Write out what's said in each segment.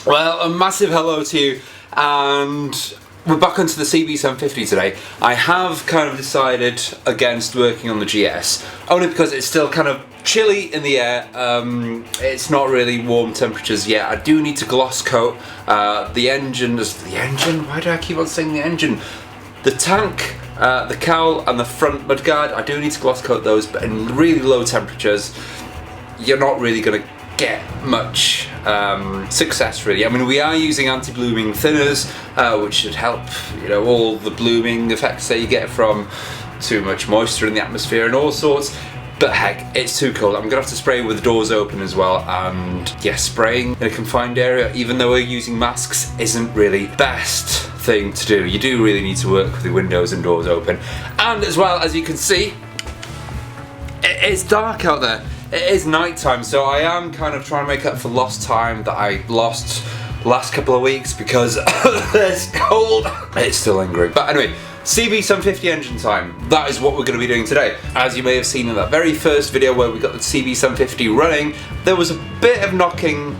Well, a massive hello to you, and we're back onto the CB750 today. I have kind of decided against working on the GS, only because it's still kind of chilly in the air. It's not really warm temperatures yet. I do need to gloss coat the engine. Why do I keep on saying the engine? The tank, the cowl and the front mudguard, I do need to gloss coat those, but in really low temperatures, you're not really going to get much success really. I mean, we are using anti-blooming thinners, which should help, you know, all the blooming effects that you get from too much moisture in the atmosphere and all sorts. But heck, it's too cold. I'm gonna have to spray with the doors open as well, and yeah, spraying in a confined area, even though we're using masks, isn't really the best thing to do. You do really need to work with the windows and doors open. And as well, as you can see, it's dark out there. It is night time, so I am kind of trying to make up for lost time that I lost the last couple of weeks because it's cold. It's still lingering. But anyway, CB750 engine time. That is what we're going to be doing today. As you may have seen in that very first video where we got the CB750 running, there was a bit of knocking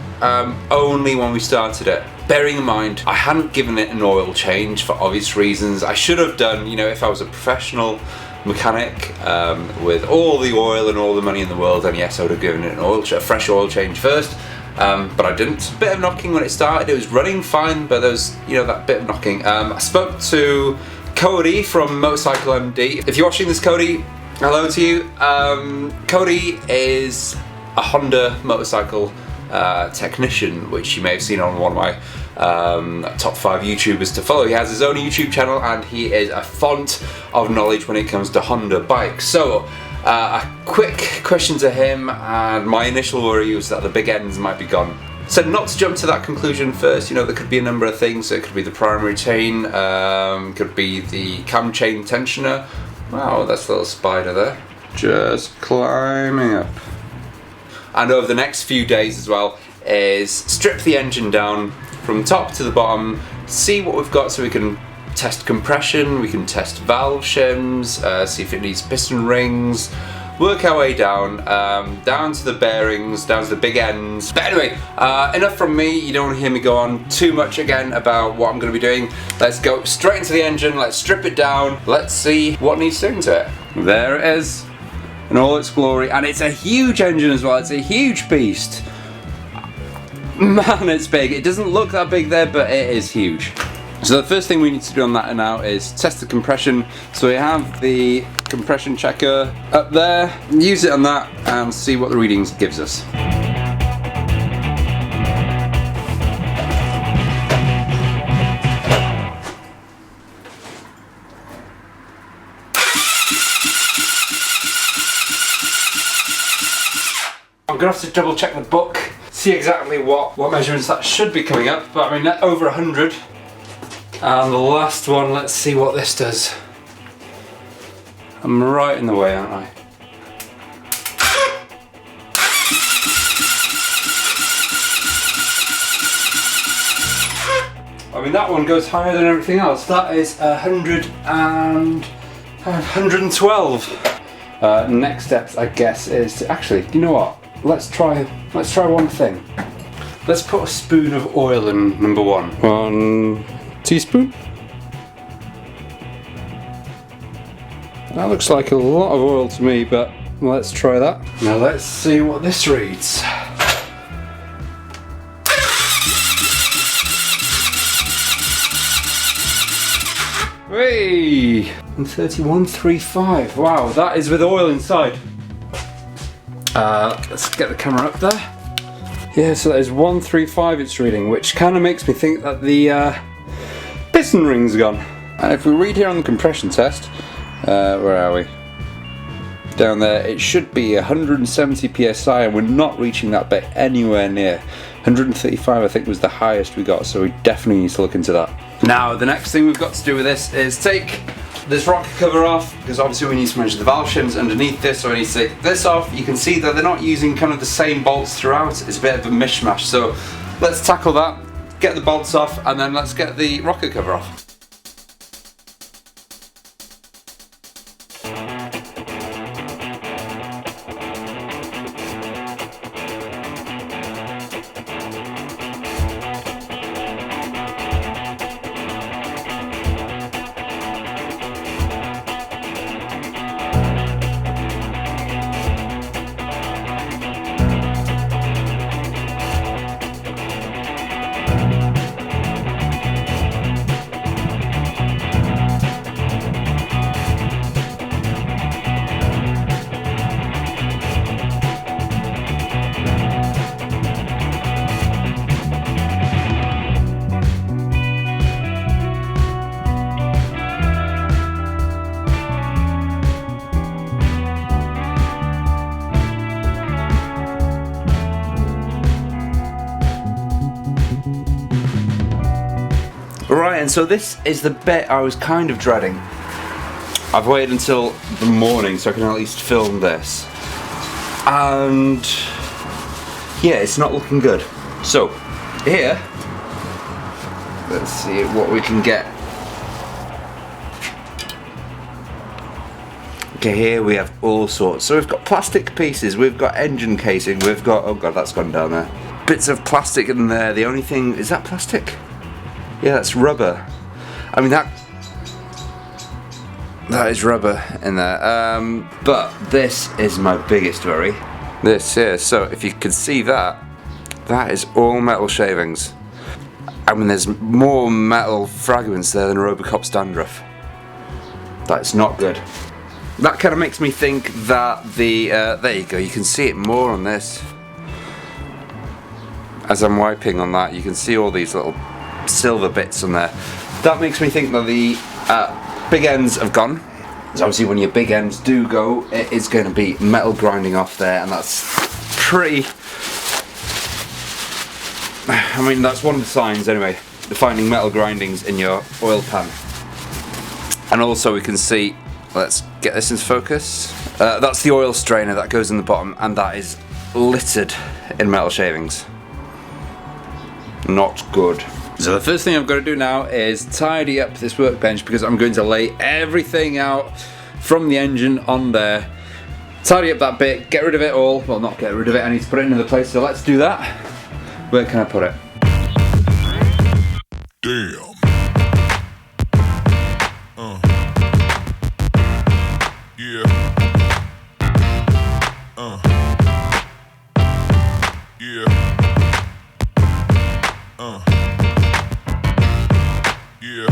only when we started it. Bearing in mind, I hadn't given it an oil change for obvious reasons. I should have done, you know, if I was a professional mechanic with all the oil and all the money in the world, and yes, I would have given it a fresh oil change first, but I didn't. A bit of knocking when it started. It was running fine, but there was, you know, that bit of knocking. I spoke to Cody from Motorcycle MD. If you're watching this, Cody, hello to you. Cody is a Honda motorcycle technician, which you may have seen on one of my top 5 YouTubers to follow. He has his own YouTube channel and he is a font of knowledge when it comes to Honda bikes. So a quick question to him, and my initial worry was that the big ends might be gone. So not to jump to that conclusion first, you know, there could be a number of things. So it could be the primary chain, could be the cam chain tensioner. Wow, that's a little spider there, just climbing up. And over the next few days as well is strip the engine down from top to the bottom, see what we've got so we can test compression, we can test valve shims, see if it needs piston rings, work our way down, down to the bearings, down to the big ends. But anyway, enough from me. You don't want to hear me go on too much again about what I'm going to be doing. Let's go straight into the engine, let's strip it down, let's see what needs doing to it. There it is in all its glory, and it's a huge engine as well. It's a huge beast. Man, it's big. It doesn't look that big there, but it is huge. So the first thing we need to do on that now is test the compression. So we have the compression checker up there. Use it on that and see what the readings gives us. I'm gonna have to double check the book, see exactly what measurements that should be coming up, but I mean, over 100. And the last one, let's see what this does. I'm right in the way, aren't I? I mean, that one goes higher than everything else. That is 100 and 112. Next steps, I guess, is to actually, you know what? Let's try one thing. Let's put a spoon of oil in number 1. 1 teaspoon. That looks like a lot of oil to me, but let's try that. Now let's see what this reads. Hey, 31.35. Wow, that is with oil inside. Let's get the camera up there. Yeah, so that is 135 it's reading, which kind of makes me think that the piston ring's gone. And if we read here on the compression test, where are we? Down there, it should be 170 psi, and we're not reaching that bit anywhere near. 135 I think was the highest we got, so we definitely need to look into that. Now the next thing we've got to do with this is take this rocker cover off, because obviously we need to measure the valve shims underneath this, so I need to take this off. You can see that they're not using kind of the same bolts throughout. It's a bit of a mishmash, so let's tackle that, get the bolts off, and then let's get the rocker cover off. Right, and so this is the bit I was kind of dreading. I've waited until the morning so I can at least film this. And yeah, it's not looking good. So, here, let's see what we can get. Okay, here we have all sorts. So we've got plastic pieces, we've got engine casing, we've got, oh god, that's gone down there. Bits of plastic in there. The only thing, is that plastic? Yeah, that's rubber. I mean, that is rubber in there. But this is my biggest worry. This here, so if you can see that, that is all metal shavings. I mean, there's more metal fragments there than Robocop's dandruff. That's not good. That kind of makes me think that the, there you go, you can see it more on this. As I'm wiping on that, you can see all these little silver bits on there. That makes me think that the big ends have gone. So obviously when your big ends do go, it is going to be metal grinding off there, and that's pretty... I mean, that's one of the signs anyway, finding metal grindings in your oil pan. And also we can see, let's get this into focus, that's the oil strainer that goes in the bottom, and that is littered in metal shavings. Not good. So the first thing I've got to do now is tidy up this workbench, because I'm going to lay everything out from the engine on there. Tidy up that bit, get rid of it all. Well, not get rid of it, I need to put it in another place, so let's do that. Where can I put it? Damn. Yeah. Yeah. Yeah.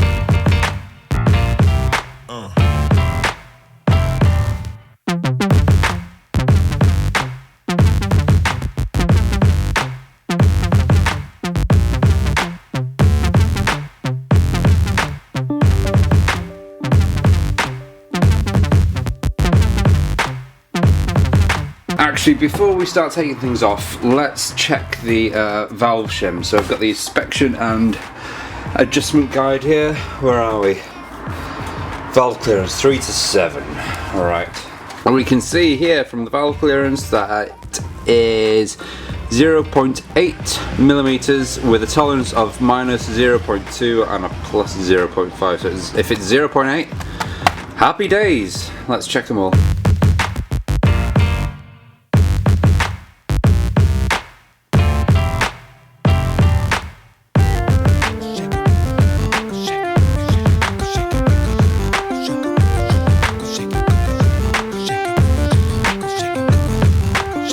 Actually, before we start taking things off, let's check the valve shim. So I've got the inspection and adjustment guide here. Where are we? Valve clearance 3 to 7. Alright. And we can see here from the valve clearance that it is 0.8 millimeters with a tolerance of minus 0.2 and a plus 0.5. So if it's 0.8, happy days. Let's check them all.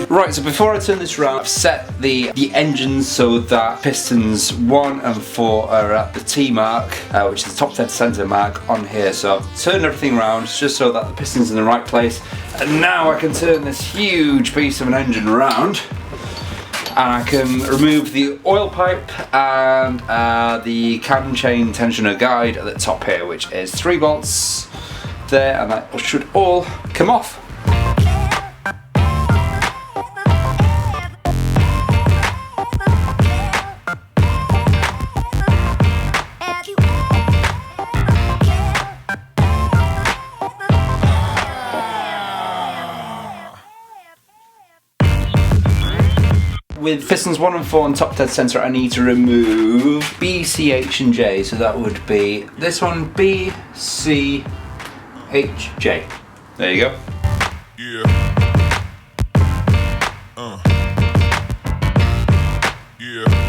Right, so before I turn this around, I've set the engines so that pistons 1 and 4 are at the T mark, which is the top dead center mark on here. So I've turned everything around just so that the piston's in the right place. And now I can turn this huge piece of an engine around, and I can remove the oil pipe and the Canon chain tensioner guide at the top here, which is 3 bolts there, and that should all come off. With pistons 1 and 4 on top dead center, I need to remove B, C, H and J, so that would be this one, B, C, H, J. There you go. Yeah. Yeah.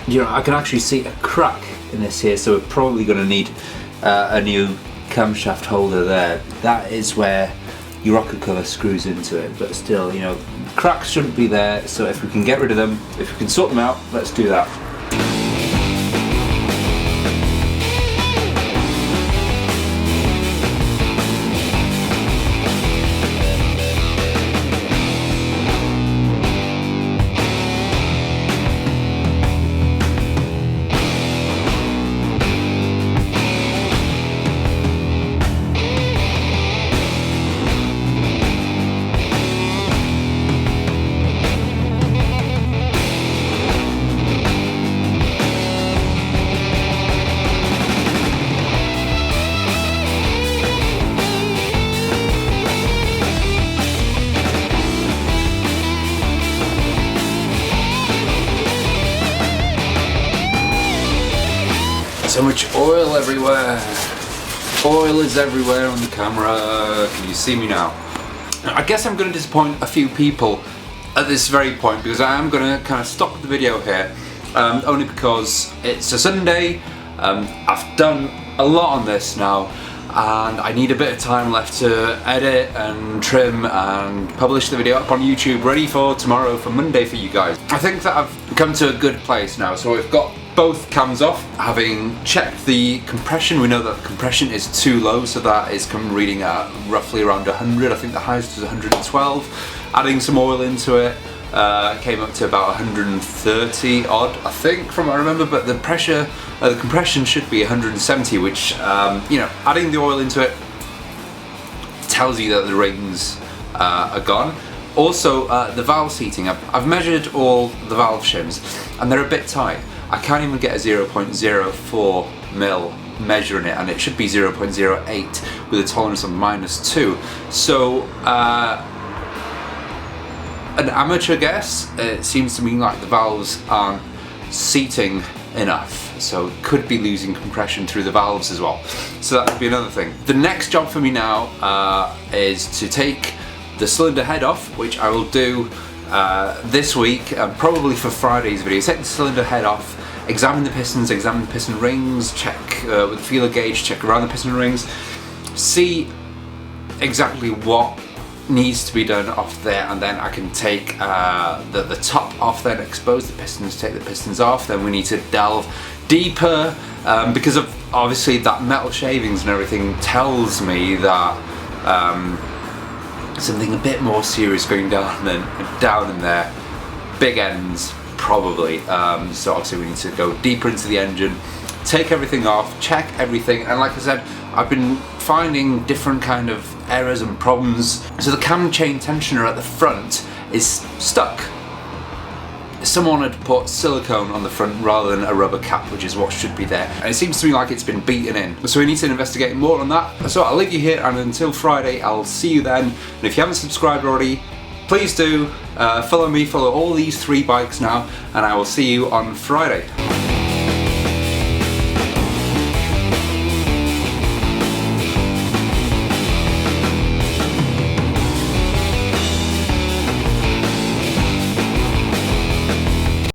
you know, I can actually see a crack in this here, so we're probably going to need a new camshaft holder there. That is where your rocket colour screws into it, but still, you know, cracks shouldn't be there, so if we can get rid of them, if we can sort them out, let's do that. So much oil everywhere. Oil is everywhere on the camera. Can you see me now? I guess I'm going to disappoint a few people at this very point, because I am going to kind of stop the video here, only because it's a Sunday. I've done a lot on this now, and I need a bit of time left to edit and trim and publish the video up on YouTube, ready for tomorrow, for Monday for you guys. I think that I've come to a good place now, so we've got both cams off. Having checked the compression, we know that the compression is too low, so that is reading at roughly around 100. I think the highest was 112. Adding some oil into it, came up to about 130 odd, I think, from what I remember, but the pressure, the compression should be 170, which, you know, adding the oil into it tells you that the rings are gone. Also, the valve seating, I've measured all the valve shims, and they're a bit tight. I can't even get a 0.04 mil measure in it, and it should be 0.08 with a tolerance of -2. So, an amateur guess, it seems to me like the valves aren't seating enough, so could be losing compression through the valves as well. So that would be another thing. The next job for me now is to take the cylinder head off, which I will do this week, probably for Friday's video. Take the cylinder head off, examine the pistons, examine the piston rings, check with the feeler gauge, check around the piston rings, see exactly what needs to be done off there, and then I can take the top off, then expose the pistons, take the pistons off. Then we need to delve deeper, because of obviously that metal shavings and everything tells me that something a bit more serious going down in there. Big ends probably, so obviously we need to go deeper into the engine, take everything off, check everything, and like I said, I've been finding different kind of errors and problems. So the cam chain tensioner at the front is stuck. Someone had put silicone on the front rather than a rubber cap, which is what should be there, and it seems to me like it's been beaten in. So we need to investigate more on that. So I'll leave you here, and until Friday I'll see you then. And if you haven't subscribed already, please do. Follow me, follow all these 3 bikes now, and I will see you on Friday.